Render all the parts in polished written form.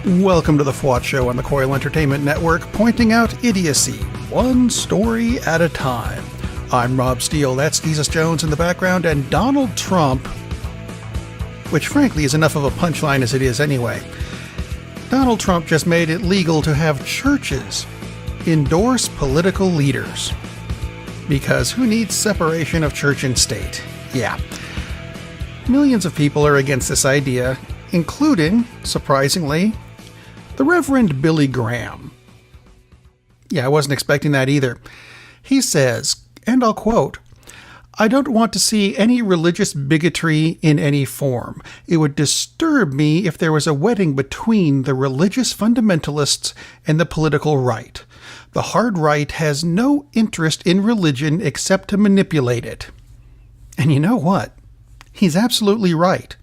Welcome to the FWOT Show on the Coil Entertainment Network, pointing out idiocy, one story at a time. I'm Rob Steele, that's Jesus Jones in the background, and Donald Trump, which frankly is enough of a punchline as it is anyway. Donald Trump just made it legal to have churches endorse political leaders. Because who needs separation of church and state? Yeah. Millions of people are against this idea, including, surprisingly, the Reverend Billy Graham. Yeah, I wasn't expecting that either. He says, and I'll quote, "I don't want to see any religious bigotry in any form. It would disturb me if there was a wedding between the religious fundamentalists and the political right. The hard right has no interest in religion except to manipulate it." And you know what? He's absolutely right.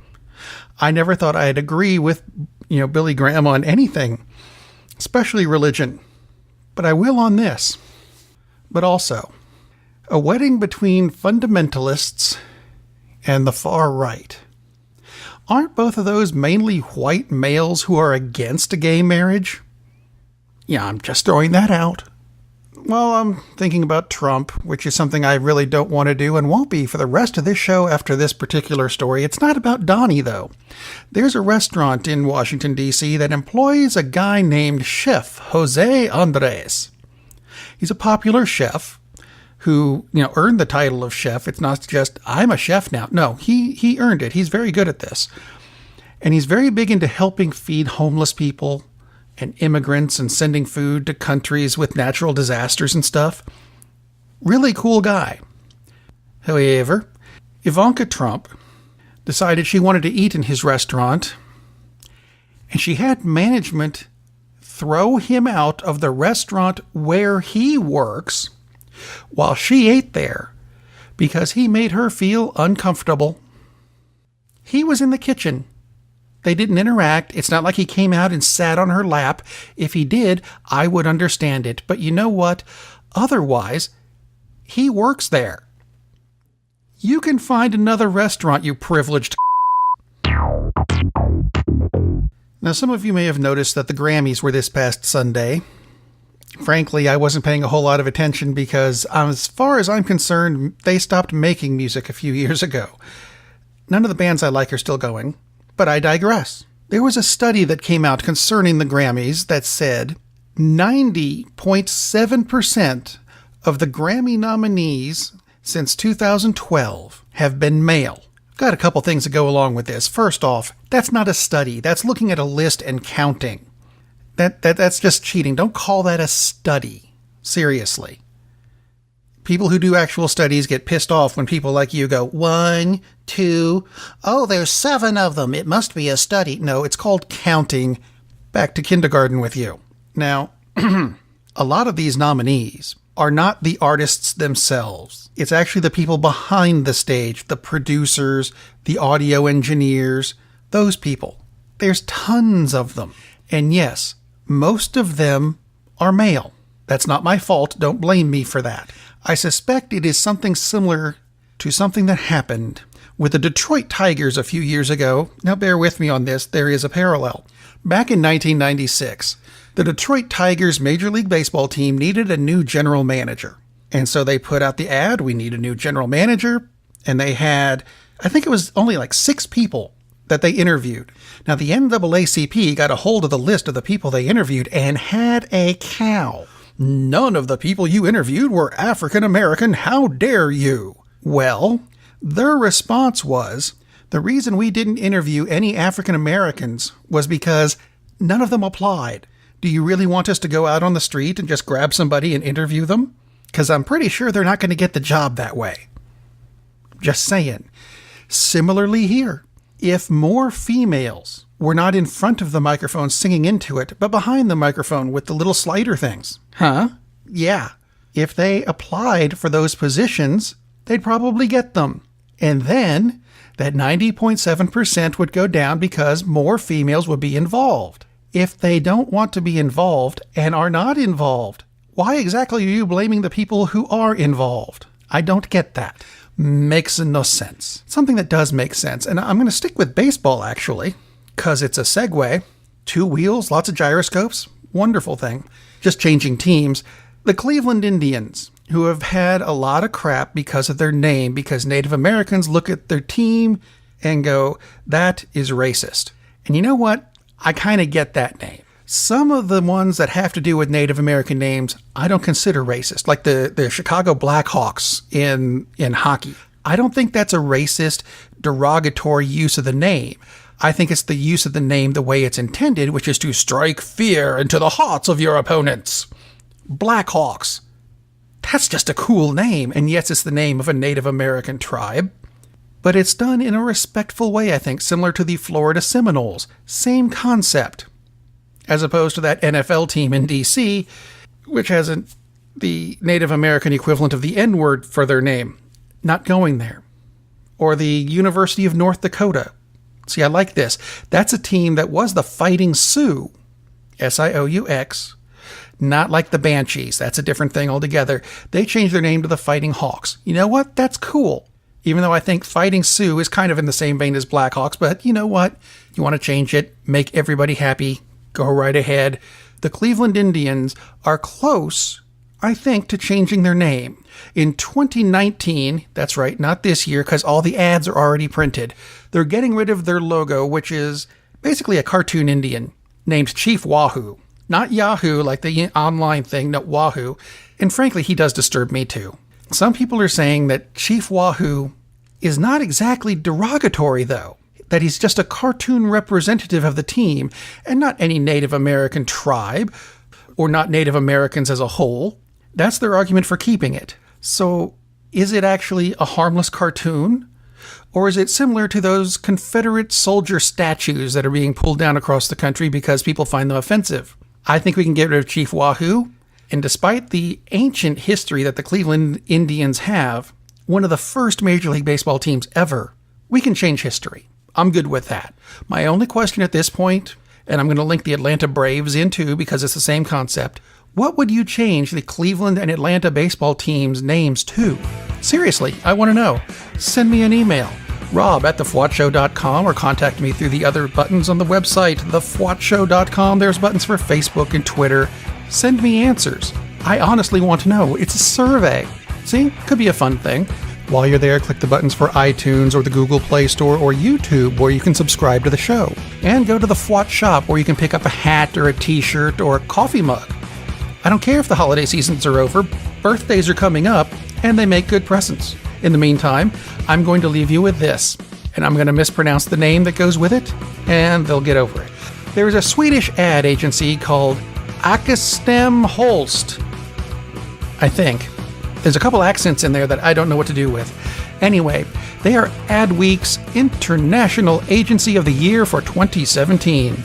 I never thought I'd agree with, Billy Graham on anything, especially religion. But I will on this. But also, a wedding between fundamentalists and the far right. Aren't both of those mainly white males who are against a gay marriage? Yeah, I'm just throwing that out. Well, I'm thinking about Trump, which is something I really don't want to do and won't be for the rest of this show after this particular story. It's not about Donnie, though. There's a restaurant in Washington, D.C. that employs a guy named Chef Jose Andres. He's a popular chef who, earned the title of chef. It's not just, I'm a chef now. No, he earned it. He's very good at this. And he's very big into helping feed homeless people and immigrants and sending food to countries with natural disasters and stuff. Really cool guy. However, Ivanka Trump decided she wanted to eat in his restaurant, and she had management throw him out of the restaurant where he works while she ate there because he made her feel uncomfortable. He was in the kitchen. They didn't interact. It's not like he came out and sat on her lap. If he did, I would understand it. But you know what? Otherwise, he works there. You can find another restaurant, you privileged. Now, some of you may have noticed that the Grammys were this past Sunday. Frankly, I wasn't paying a whole lot of attention because, as far as I'm concerned, they stopped making music a few years ago. None of the bands I like are still going. But I digress. There was a study that came out concerning the Grammys that said 90.7% of the Grammy nominees since 2012 have been male. Got a couple things to go along with this. First off, that's not a study. That's looking at a list and counting. That's just cheating. Don't call that a study. Seriously. People who do actual studies get pissed off when people like you go, 1, 2, oh, there's 7 of them. It must be a study. No, it's called counting. Back to kindergarten with you. Now, a lot of these nominees are not the artists themselves. It's actually the people behind the stage, the producers, the audio engineers, those people. There's tons of them. And yes, most of them are male. That's not my fault. Don't blame me for that. I suspect it is something similar to something that happened with the Detroit Tigers a few years ago. Now bear with me on this, there is a parallel. Back in 1996, the Detroit Tigers Major League Baseball team needed a new general manager. And so they put out the ad, we need a new general manager. And they had, I think it was only like 6 people that they interviewed. Now the NAACP got a hold of the list of the people they interviewed and had a cow. None of the people you interviewed were African American. How dare you? Well, their response was, the reason we didn't interview any African Americans was because none of them applied. Do you really want us to go out on the street and just grab somebody and interview them? Because I'm pretty sure they're not going to get the job that way. Just saying. Similarly here, if more females were not in front of the microphone singing into it, but behind the microphone with the little slider things. Huh? Yeah. If they applied for those positions, they'd probably get them. And then that 90.7% would go down because more females would be involved. If they don't want to be involved and are not involved, Why exactly are you blaming the people who are involved? I don't get that. Makes no sense. Something that does make sense, and I'm going to stick with baseball, actually, because it's a segue. 2 wheels, lots of gyroscopes. Wonderful thing. Just changing teams. The Cleveland Indians, who have had a lot of crap because of their name, because Native Americans look at their team and go, that is racist. And you know what? I kind of get that name. Some of the ones that have to do with Native American names, I don't consider racist, like the Chicago Blackhawks in hockey. I don't think that's a racist, derogatory use of the name. I think it's the use of the name the way it's intended, which is to strike fear into the hearts of your opponents. Blackhawks. That's just a cool name, and yes, it's the name of a Native American tribe. But it's done in a respectful way, I think, similar to the Florida Seminoles. Same concept. As opposed to that NFL team in D.C., which has the Native American equivalent of the N-word for their name. Not going there. Or the University of North Dakota. See, I like this. That's a team that was the Fighting Sioux. S-I-O-U-X. Not like the Banshees. That's a different thing altogether. They changed their name to the Fighting Hawks. You know what? That's cool. Even though I think Fighting Sioux is kind of in the same vein as Blackhawks, but you know what? You want to change it, make everybody happy, go right ahead. The Cleveland Indians are close, I think, to changing their name. In 2019, that's right, not this year, because all the ads are already printed, they're getting rid of their logo, which is basically a cartoon Indian named Chief Wahoo. Not Yahoo, like the online thing, no, Wahoo. And frankly, he does disturb me too. Some people are saying that Chief Wahoo is not exactly derogatory, though. That he's just a cartoon representative of the team and not any Native American tribe or not Native Americans as a whole. That's their argument for keeping it. So is it actually a harmless cartoon? Or is it similar to those Confederate soldier statues that are being pulled down across the country because people find them offensive? I think we can get rid of Chief Wahoo. And despite the ancient history that the Cleveland Indians have, one of the first Major League Baseball teams ever, we can change history. I'm good with that. My only question at this point, and I'm going to link the Atlanta Braves in too because it's the same concept, what would you change the Cleveland and Atlanta baseball teams' names to? Seriously, I want to know. Send me an email, rob@thefwotshow.com, or contact me through the other buttons on the website, thefwotshow.com. There's buttons for Facebook and Twitter. Send me answers. I honestly want to know. It's a survey. See? Could be a fun thing. While you're there, click the buttons for iTunes or the Google Play Store or YouTube where you can subscribe to the show. And go to the FWOT shop where you can pick up a hat or a t-shirt or a coffee mug. I don't care if the holiday seasons are over. Birthdays are coming up and they make good presents. In the meantime, I'm going to leave you with this. And I'm going to mispronounce the name that goes with it and they'll get over it. There is a Swedish ad agency called Akestem Holst, I think. There's a couple accents in there that I don't know what to do with. Anyway, they are Adweek's International Agency of the Year for 2017.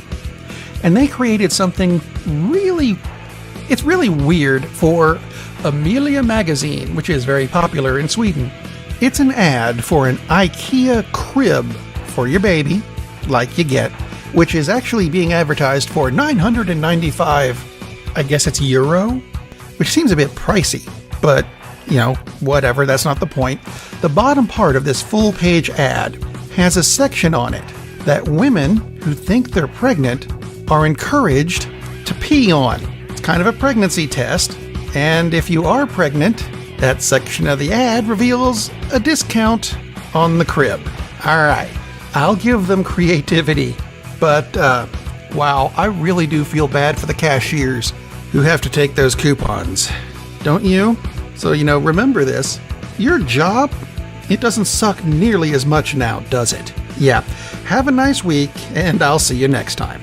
And they created something it's really weird for Amelia Magazine, which is very popular in Sweden. It's an ad for an IKEA crib for your baby, like you get, which is actually being advertised for 995, I guess it's euro, which seems a bit pricey, but whatever, that's not the point. The bottom part of this full-page ad has a section on it that women who think they're pregnant are encouraged to pee on. It's kind of a pregnancy test, and if you are pregnant, that section of the ad reveals a discount on the crib. All right, I'll give them creativity, but wow, I really do feel bad for the cashiers who have to take those coupons. Don't you? So, remember this. Your job, it doesn't suck nearly as much now, does it? Yeah. Have a nice week, and I'll see you next time.